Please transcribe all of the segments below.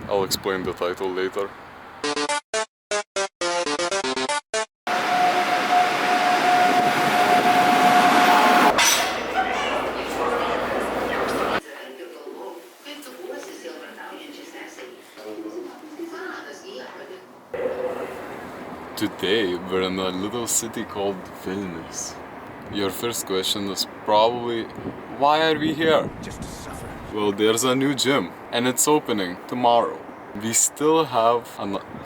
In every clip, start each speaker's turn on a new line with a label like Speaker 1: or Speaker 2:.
Speaker 1: I'll explain the title later. Today we're in a little city called Vilnius. Your first question is probably, why are we here?
Speaker 2: Just to suffer.
Speaker 1: Well, there's a new gym and it's opening tomorrow. We still have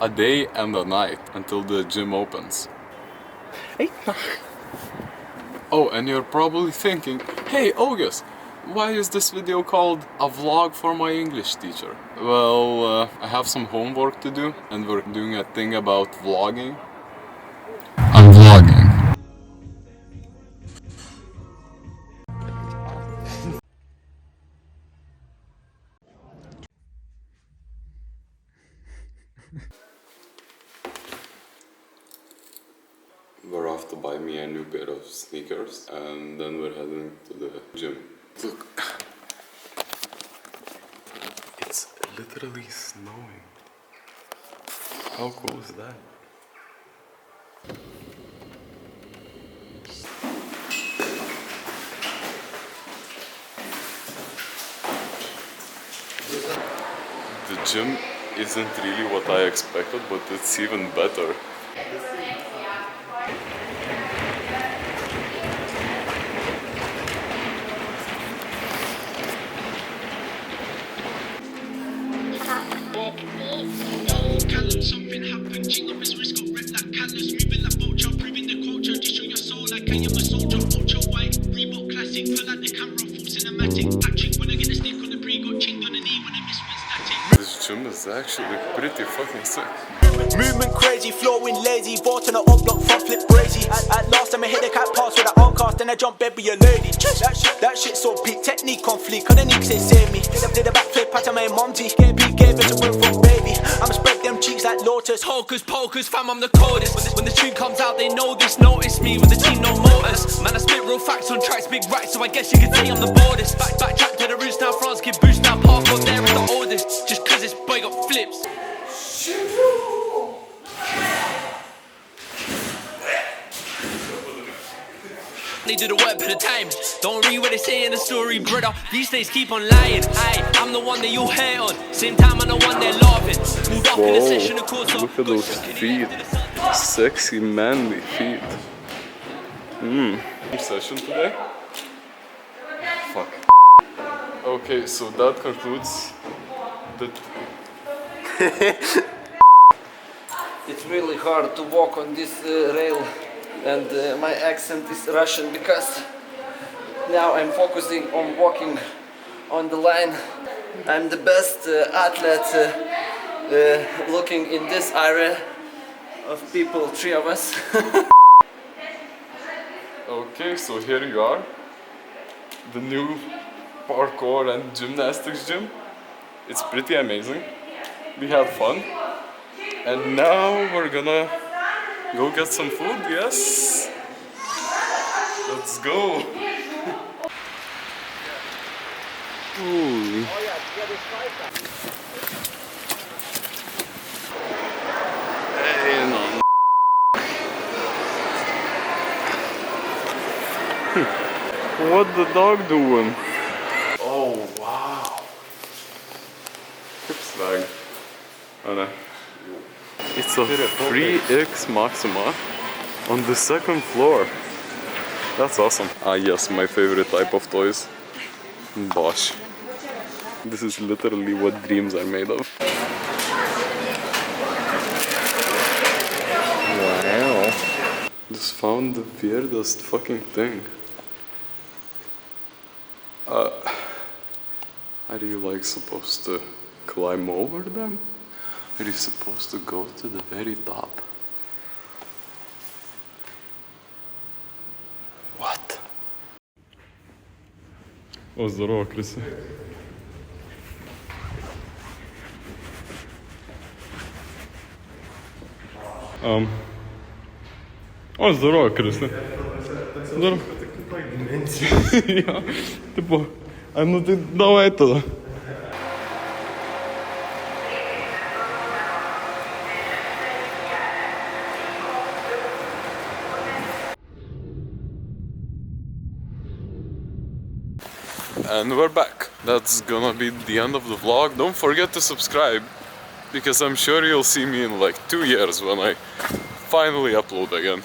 Speaker 1: a day and a night until the gym opens.
Speaker 2: Hey.
Speaker 1: Oh, and you're probably thinking, hey Augis, why is this video called a vlog for my English teacher? Well, I have some homework to do and we're doing a thing about vlogging. I'm vlogging. We're off to buy me a new pair of sneakers and then we're heading to the gym. Look, it's literally snowing. How cool is that? The gym isn't really what I expected, but it's even better.
Speaker 3: Something happened, ching on his wrist, got ripped like callous, moving like vulture, proving the culture, just show your soul like I am a soldier, ultra white, Reebok classic, pull out the camera, full cinematic, action when I get a stick on the pre, got chinged on the knee when I miss one static.
Speaker 1: This gym is actually pretty fucking sick.
Speaker 4: Movement crazy, flowing lazy, vault on the up block, front flip crazy. At last time I hit the cat pass with an arm cast, then I jump bed with a lady. That shit so peak, technique on fleek, cause the Nick say save me. Did a backflip pat on my mumsy, gave it to win from baby. I'ma spread them cheeks like lotus.
Speaker 3: Hocus pocus, fam, I'm the coldest. When the tune comes out, they know this. Notice me with the team, no motors. Man, I spit real facts on tracks, big racks, so I guess you could say I'm the boldest. Backtrack to the roots now, France give boost now. Park on there is the oldest. Just cause this boy got flips. They do the work for the time. Don't read what they say in the story, brother. These days keep on lying. I'm the one that you hate on. Same time I'm the one they're laughing. Moved up in the session, of course.
Speaker 1: Look at those feet. Sexy, manly feet. Session today? Fuck. Okay, so that concludes the...
Speaker 5: It's really hard to walk on this rail, and my accent is Russian because now I'm focusing on walking on the line. I'm the best athlete looking in this area of people, 3 of us.
Speaker 1: Okay, so here you are. The new parkour and gymnastics gym. It's pretty amazing. We had fun. And now we're gonna go get some food, yes? Let's go! Holy. Hey, no. What the dog doing? Oh, wow. Tipsväg. Oh, no. It's a 3X Maxima on the 2nd floor. That's awesome. Ah yes, my favorite type of toys. Bosch. This is literally what dreams are made of. Wow. Just found the weirdest fucking thing. Are you like supposed to climb over them? Are you supposed to go to the very top? What? О, здорово, крысы. О, здорово, крысы. Здорово. Ja, типу, а ну ти давай туди. and we're back. That's gonna be the end of the vlog. Don't forget to subscribe, because I'm sure you'll see me in like 2 years when I finally upload again.